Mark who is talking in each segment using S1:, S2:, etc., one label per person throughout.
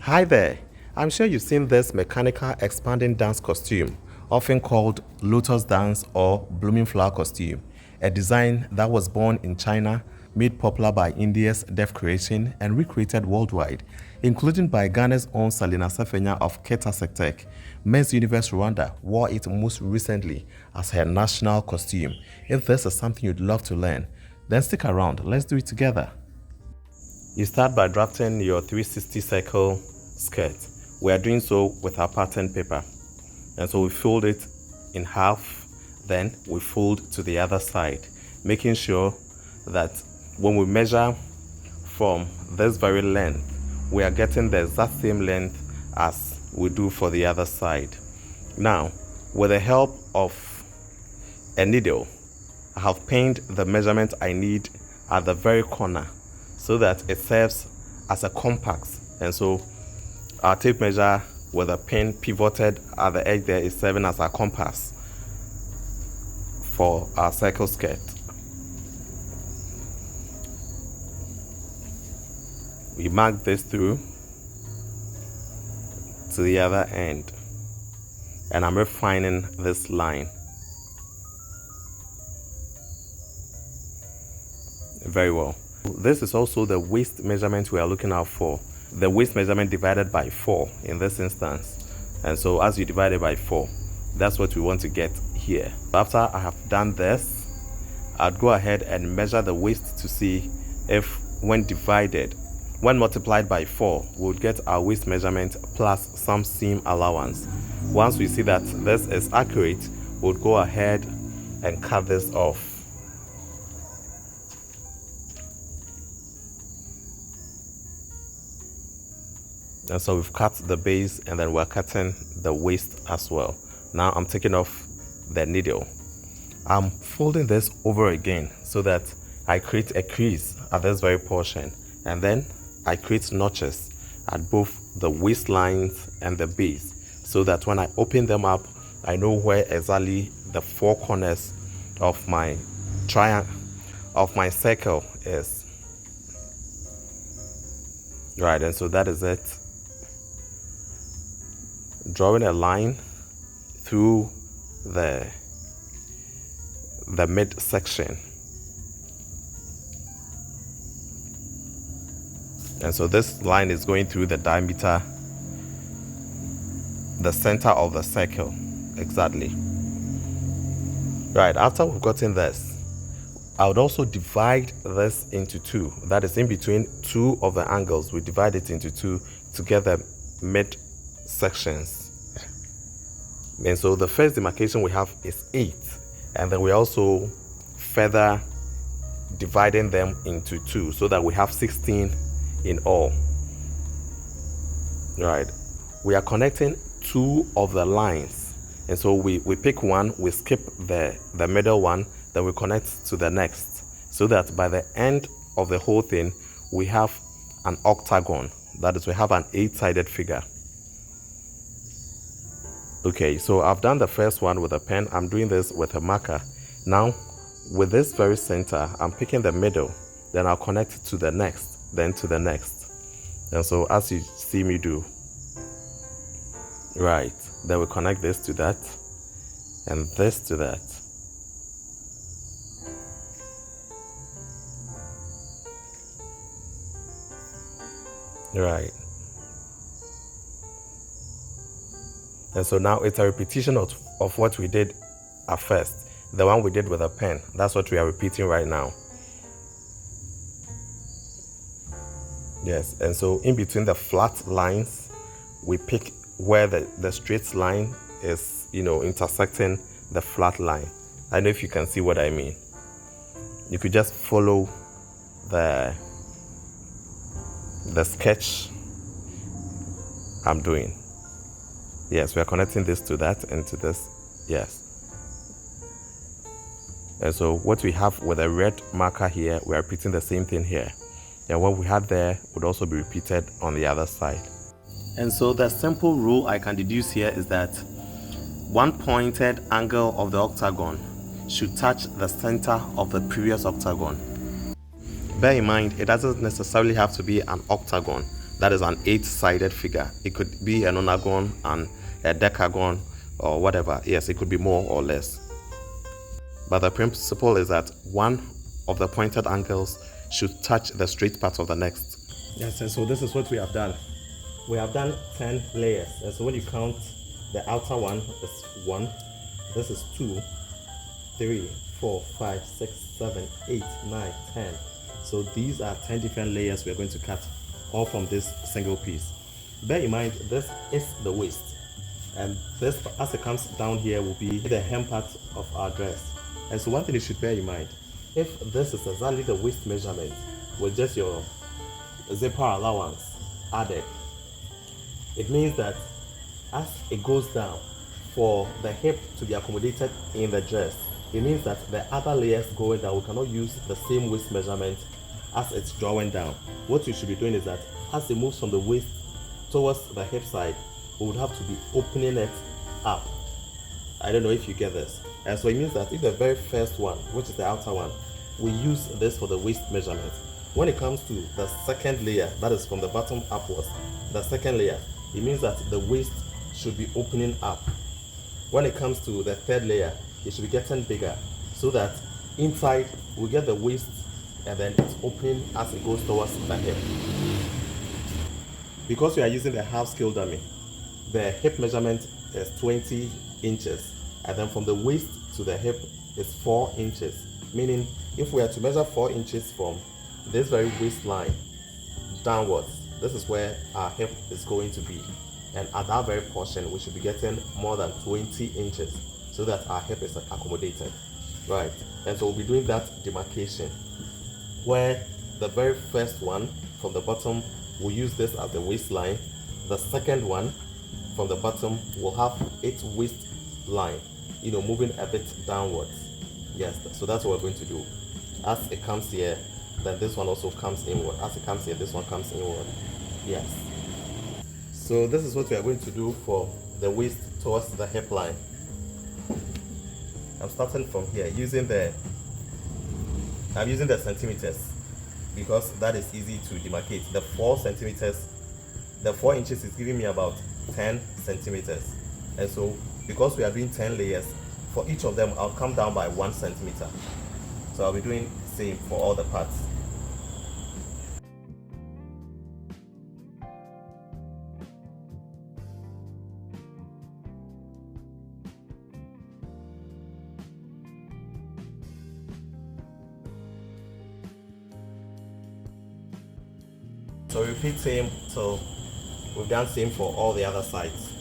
S1: Hi there. I'm sure you've seen this mechanical expanding dance costume, often called lotus dance or blooming flower costume, a design that was born in China, made popular by India's deaf creation and recreated worldwide, including by Ghana's own Selina Sefenya of Ketasco. Miss Universe Rwanda wore it most recently as her national costume. If this is something you'd love to learn, then stick around. Let's do it together. You start by drafting your 360 circle skirt. We are doing so with our pattern paper. And so we fold it in half, then we fold to the other side, making sure that when we measure from this very length, we are getting the exact same length as we do for the other side. Now, with the help of a needle, I have pinned the measurement I need at the very corner so that it serves as a compass. And so our tape measure with a pin pivoted at the edge there is serving as a compass for our circle skirt. We mark this through to the other end, and I'm refining this line. Very well. This is also the waist measurement we are looking out for. The waist measurement divided by 4 in this instance. And so as you divide it by 4, that's what we want to get here. After I have done this, I'd go ahead and measure the waist to see if when multiplied by 4, we'll get our waist measurement plus some seam allowance. Once we see that this is accurate, we'll go ahead and cut this off. And so we've cut the base and then we're cutting the waist as well. Now I'm taking off the needle. I'm folding this over again so that I create a crease at this very portion. And then I create notches at both the waistlines and the base so that when I open them up, I know where exactly the 4 corners of my circle is. Right, and so that is it. Drawing a line through the midsection. And so this line is going through the diameter, the center of the circle, exactly. Right, after we've gotten this, I would also divide this into 2. That is in between 2 of the angles. We divide it into 2 to get the mid sections. And so the first demarcation we have is 8, and then we also further dividing them into 2 so that we have 16 in all. Right, we are connecting 2 of the lines, and so we pick one, we skip the middle one, then we connect to the next, so that by the end of the whole thing we have an octagon. That is, we have an 8-sided figure. Okay, so I've done the first one with a pen. I'm doing this with a marker. Now, with this very center, I'm picking the middle. Then I'll connect it to the next, then to the next. And so as you see me do, right, then we connect this to that, and this to that. Right. And so now it's a repetition of what we did at first. The one we did with a pen. That's what we are repeating right now. Yes, and so in between the flat lines, we pick where the straight line is, intersecting the flat line. I don't know if you can see what I mean. You could just follow the sketch I'm doing. Yes, we are connecting this to that and to this. Yes. And so what we have with a red marker here, we are repeating the same thing here. And what we had there would also be repeated on the other side. And so the simple rule I can deduce here is that one pointed angle of the octagon should touch the center of the previous octagon. Bear in mind, it doesn't necessarily have to be an octagon. That is an 8-sided figure. It could be an onagon and a decagon or whatever. Yes, it could be more or less. But the principle is that one of the pointed angles should touch the straight part of the next. Yes, and so this is what we have done. We have done 10 layers. And so when you count, the outer one is 1, this is 2, 3, 4, 5, 6, 7, 8, 9, 10. So these are 10 different layers we are going to cut, all from this single piece. Bear in mind, this is the waist. And this, as it comes down here, will be the hem part of our dress. And so one thing you should bear in mind, if this is exactly the waist measurement with just your zipper allowance added, it means that as it goes down, for the hip to be accommodated in the dress, it means that the other layers going down, we cannot use the same waist measurement as it's drawing down. What you should be doing is that as it moves from the waist towards the hip side, we would have to be opening it up. I don't know if you get this. And so it means that if the very first one, which is the outer one, we use this for the waist measurement, when it comes to the second layer, that is from the bottom upwards, the second layer, it means that the waist should be opening up. When it comes to the third layer, it should be getting bigger, so that inside we get the waist and then it's opening as it goes towards the hip. Because we are using the half scale dummy, the hip measurement is 20 inches, and then from the waist to the hip is 4 inches. Meaning, if we are to measure 4 inches from this very waistline downwards, this is where our hip is going to be. And at that very portion, we should be getting more than 20 inches so that our hip is accommodated. Right, and so we'll be doing that demarcation, where the very first one from the bottom, we'll use this as the waistline. The second one from the bottom will have its waistline, moving a bit downwards. Yes, so that's what we're going to do. As it comes here, then this one also comes inward. As it comes here, this one comes inward. Yes. So this is what we are going to do for the waist towards the hip line. I'm starting from here I'm using the centimeters because that is easy to demarcate. The 4 centimeters, the 4 inches is giving me about 10 centimeters. And so because we are doing 10 layers, for each of them I'll come down by 1 centimeter. So I'll be doing the same for all the parts. So repeat same till we've done same for all the other sides.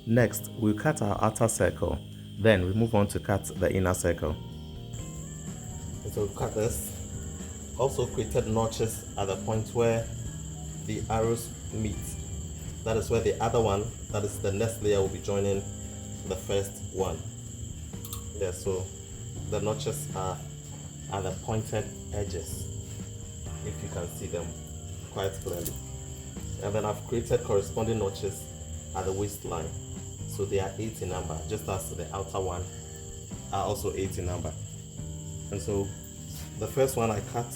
S1: Next, we'll cut our outer circle. Then we move on to cut the inner circle. So we've cut this. Also created notches at the point where the arrows meet. That is where the other one, that is the next layer, will be joining the first one. Yeah, so the notches are at the pointed edges, if you can see them quite clearly. And then I've created corresponding notches at the waistline. So they are 8 in number, just as the outer one are also 8 in number. And so the first one I cut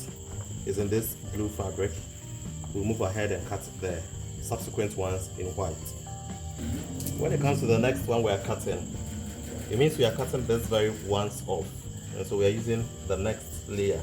S1: is in this blue fabric. We'll move ahead and cut the subsequent ones in white. When it comes to the next one we are cutting, it means we are cutting this very ones off. And so we are using the next layer.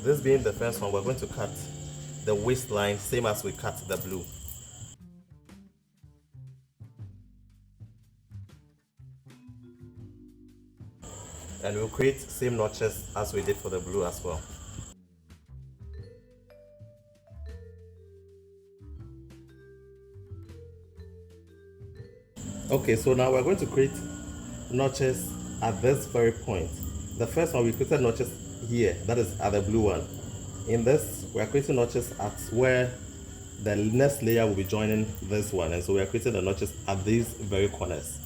S1: This being the first one, we're going to cut the waistline same as we cut the blue. And we'll create same notches as we did for the blue as well. Okay, so now we're going to create notches at this very point. The first one, we created notches here, that is at the blue one. In this, we're creating notches at where The next layer will be joining this one, and so we are creating the notches at these very corners.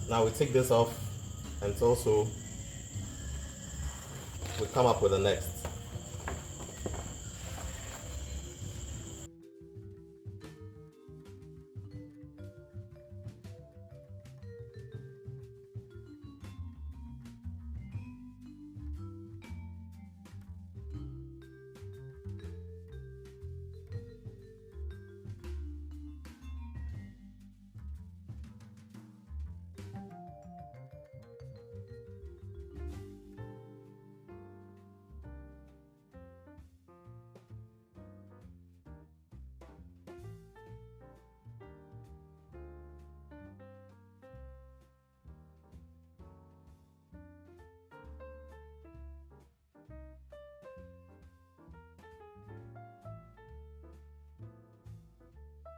S1: Now we take this off, and also we come up with the next.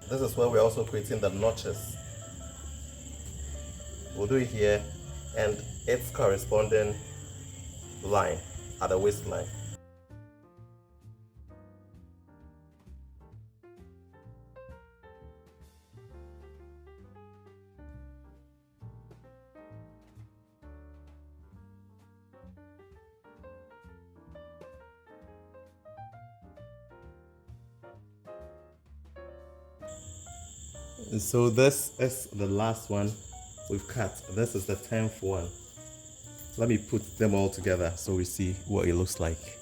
S1: This is where we're also creating the notches. We'll do it here and its corresponding line at the waistline. And so this is the last one we've cut. This is the 10th one. Let me put them all together so we see what it looks like.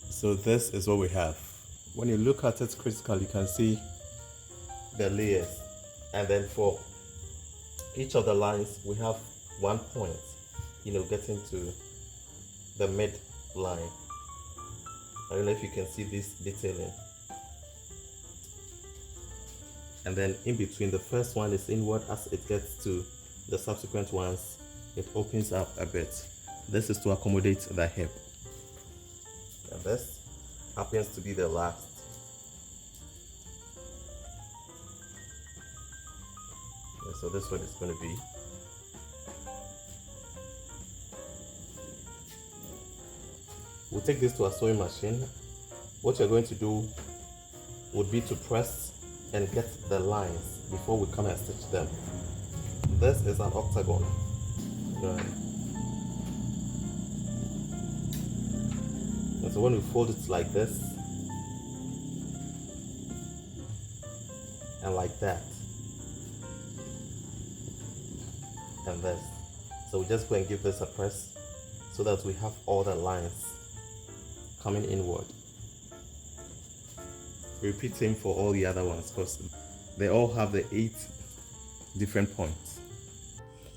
S1: So this is what we have. When you look at it critically, you can see the layers. And then for each of the lines, we have 1 point, getting to the mid line. I don't know if you can see this detailing. And then in between, the first one is inward. As it gets to the subsequent ones, it opens up a bit. This is to accommodate the hip. And this happens to be the last. And so this one is going to be. We'll take this to a sewing machine. What you're going to do would be to press and get the lines before we come and stitch them. This is an octagon. Right. And so when we fold it like this and like that and this, so we just go and give this a press so that we have all the lines coming inward. Repeat same for all the other ones because they all have the 8 different points.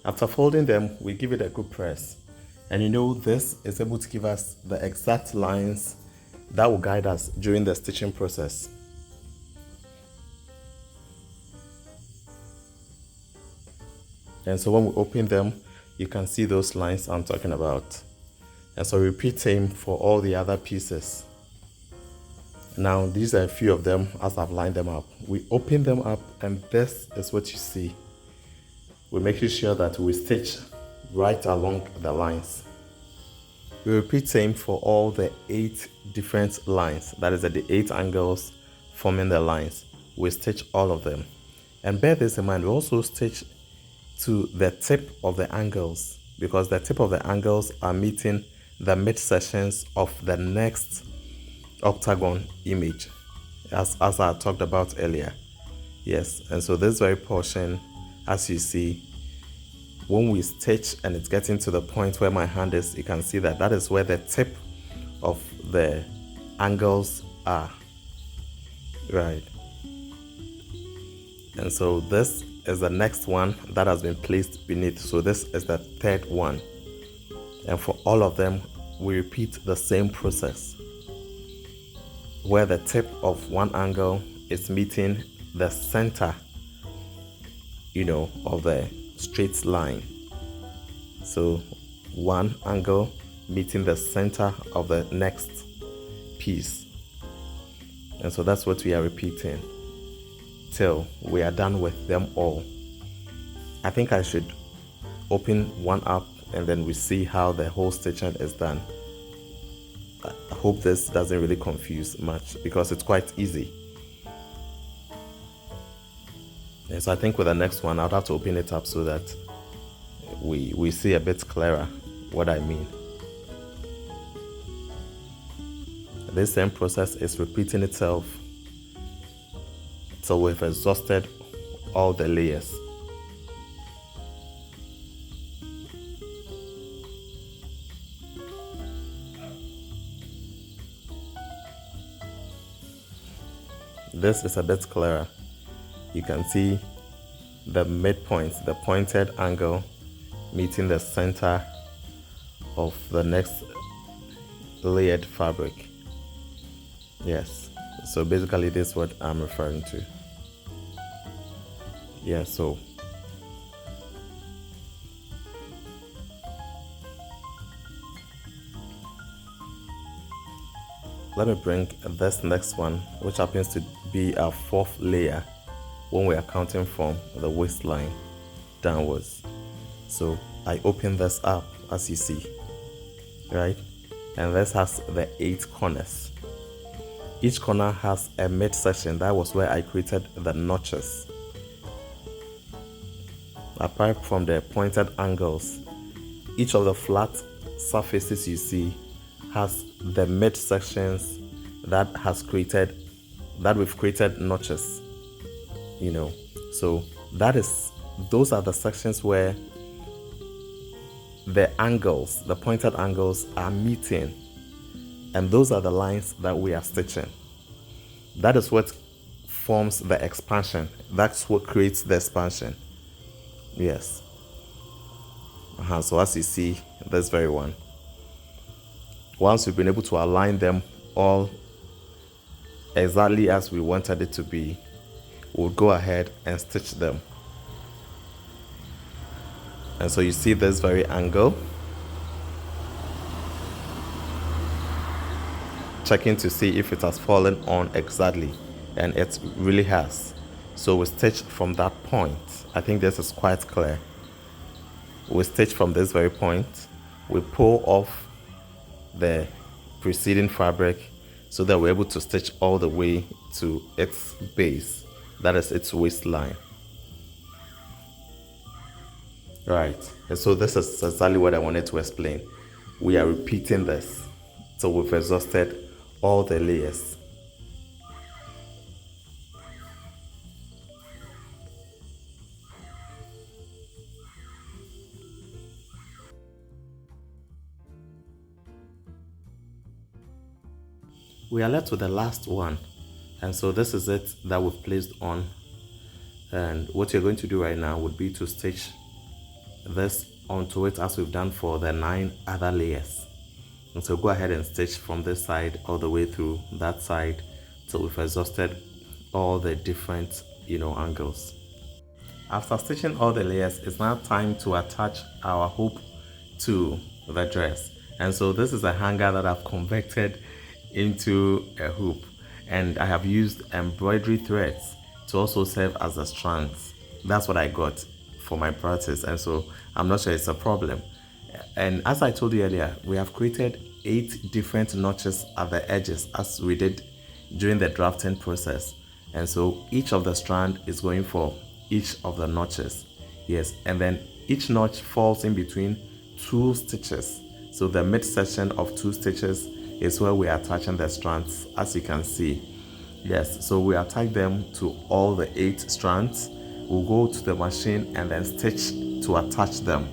S1: After folding them, we give it a good press, and this is able to give us the exact lines that will guide us during the stitching process. And so when we open them, you can see those lines I'm talking about. And so repeat same for all the other pieces. Now these are a few of them as I've lined them up. We open them up and this is what you see. We're making sure that we stitch right along the lines. We repeat same for all the 8 different lines. That is the 8 angles forming the lines. We stitch all of them. And bear this in mind, we also stitch to the tip of the angles because the tip of the angles are meeting the mid sections of the next octagon image as I talked about earlier. Yes, and so this very portion, as you see, when we stitch and it's getting to the point where my hand is, you can see that is where the tip of the angles are. Right. And so this is the next one that has been placed beneath. So this is the 3rd one. And for all of them, we repeat the same process, where the tip of one angle is meeting the center, of the straight line. So one angle meeting the center of the next piece. And so that's what we are repeating till we are done with them all. I think I should open one up and then we see how the whole stitching is done. I hope this doesn't really confuse much because it's quite easy. And so I think with the next one, I'll have to open it up so that we see a bit clearer what I mean. This same process is repeating itself till we've exhausted all the layers. This is a bit clearer. You can see the midpoint, the pointed angle meeting the center of the next layered fabric. Yes, so basically this is what I'm referring to. Yeah, so let me bring this next one, which happens to be our fourth layer when we are counting from the waistline downwards. So I open this up as you see, right? And this has the 8 corners. Each corner has a midsection. That was where I created the notches. Apart from the pointed angles, each of the flat surfaces you see has the midsections that we've created notches, you know. So those are the sections where the angles, the pointed angles are meeting, and those are the lines that we are stitching. That is what forms the expansion. That's what creates the expansion. Yes. So as you see, this very one, once we've been able to align them all exactly as we wanted it to be, we'll go ahead and stitch them. And so you see this very angle, checking to see if it has fallen on exactly, and it really has. So we stitch from that point. I think this is quite clear. We stitch from this very point, we pull off the preceding fabric so that we're able to stitch all the way to its base, that is its waistline. Right, and so this is exactly what I wanted to explain. We are repeating this, so we've exhausted all the layers. We are left with the last one, and so this is it that we've placed on. And what you're going to do right now would be to stitch this onto it as we've done for the 9 other layers. And so go ahead and stitch from this side all the way through that side till we've exhausted all the different angles. After stitching all the layers, it's now time to attach our hoop to the dress. And so this is a hanger that I've converted into a hoop, and I have used embroidery threads to also serve as the strands. That's what I got for my practice, and so I'm not sure it's a problem. And as I told you earlier, we have created 8 different notches at the edges as we did during the drafting process, and so each of the strand is going for each of the notches. Yes, and then each notch falls in between 2 stitches. So the midsection of 2 stitches is where we are attaching the strands, as you can see. Yes, so we attach them to all the 8 strands. We'll go to the machine and then stitch to attach them.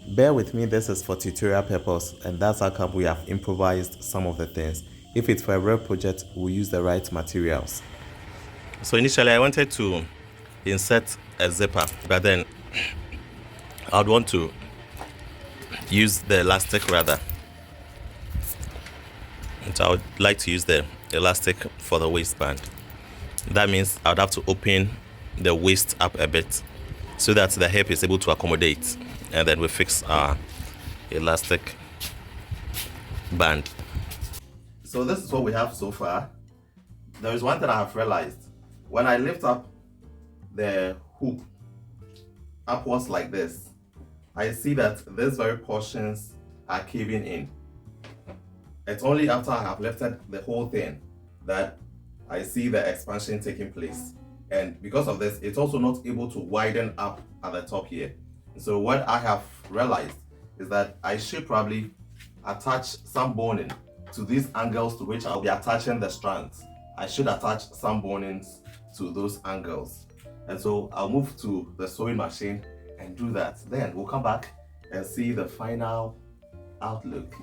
S1: Bear with me, this is for tutorial purpose, and that's how come we have improvised some of the things. If it's for a real project, we'll use the right materials. So initially I wanted to insert a zipper, but then I'd want to use the elastic rather. So I would like to use the elastic for the waistband. That means I would have to open the waist up a bit so that the hip is able to accommodate, and then we fix our elastic band. So this is what we have so far. There is one thing I have realized. When I lift up the hoop upwards like this, I see that these very portions are caving in. It's only after I have lifted the whole thing that I see the expansion taking place. And because of this, it's also not able to widen up at the top here. So what I have realized is that I should probably attach some boning to these angles to which I'll be attaching the strands. I should attach some bonings to those angles. And so I'll move to the sewing machine and do that. Then we'll come back and see the final outlook.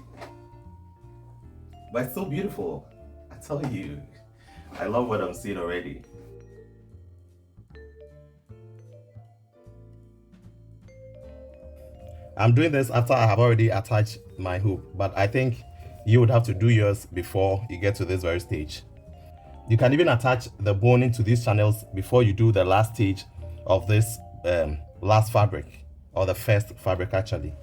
S1: But it's so beautiful. I tell you, I love what I'm seeing already. I'm doing this after I have already attached my hoop, but I think you would have to do yours before you get to this very stage. You can even attach the boning to these channels before you do the last stage of this last fabric, or the first fabric actually.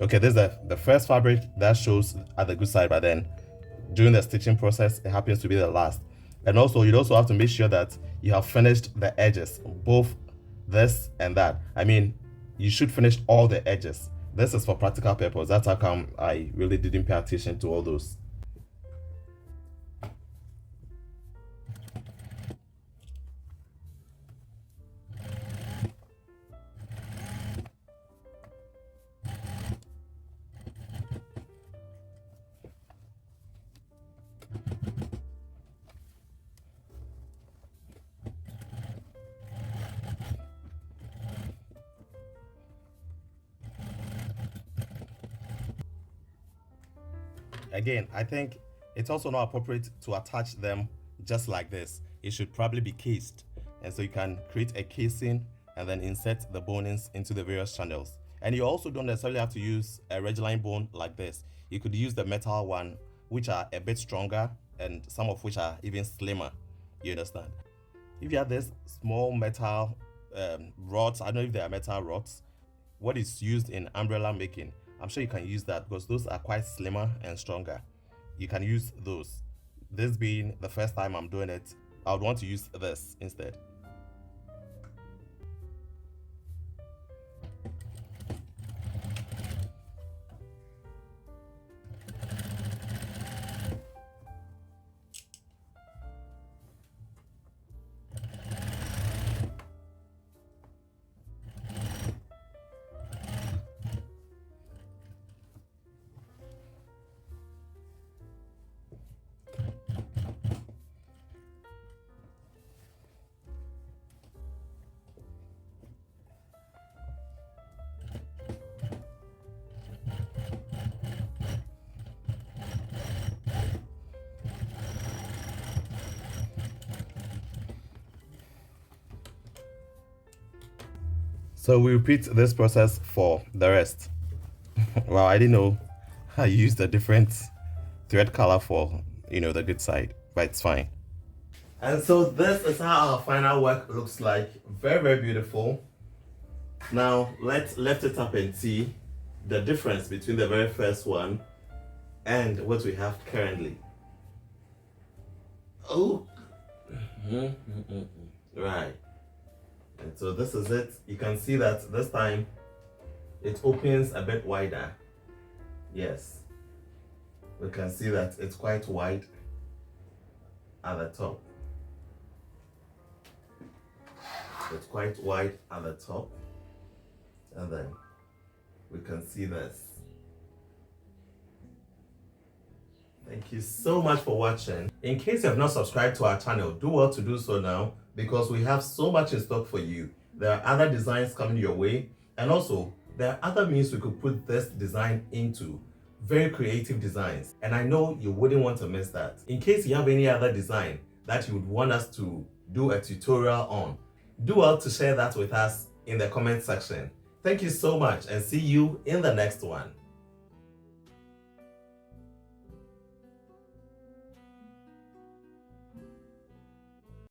S1: Okay, this is the first fabric that shows at the good side, but then during the stitching process it happens to be the last. And also you'd also have to make sure that you have finished the edges, both this and that. I mean, you should finish all the edges. This is for practical purpose. That's how come I really didn't pay attention to all those. Again, I think it's also not appropriate to attach them just like this. It should probably be cased. And so you can create a casing and then insert the bonings into the various channels. And you also don't necessarily have to use a regline bone like this. You could use the metal one, which are a bit stronger and some of which are even slimmer. You understand? If you have this small metal rods, I don't know if they are metal rods, what is used in umbrella making, I'm sure you can use that because those are quite slimmer and stronger. You can use those. This being the first time I'm doing it, I would want to use this instead. So we repeat this process for the rest. Well, I didn't know I used a different thread color for, the good side, but it's fine. And so this is how our final work looks like. Very, very beautiful. Now let's lift it up and see the difference between the very first one and what we have currently. Oh, right. And so this is it. You can see that this time it opens a bit wider. Yes, we can see that it's quite wide at the top. It's quite wide at the top, and then we can see this. Thank you so much for watching. In case you have not subscribed to our channel, do well to do so now because we have so much in stock for you. There are other designs coming your way, and also there are other means we could put this design into. Very creative designs, and I know you wouldn't want to miss that. In case you have any other design that you would want us to do a tutorial on, do well to share that with us in the comment section. Thank you so much and see you in the next one.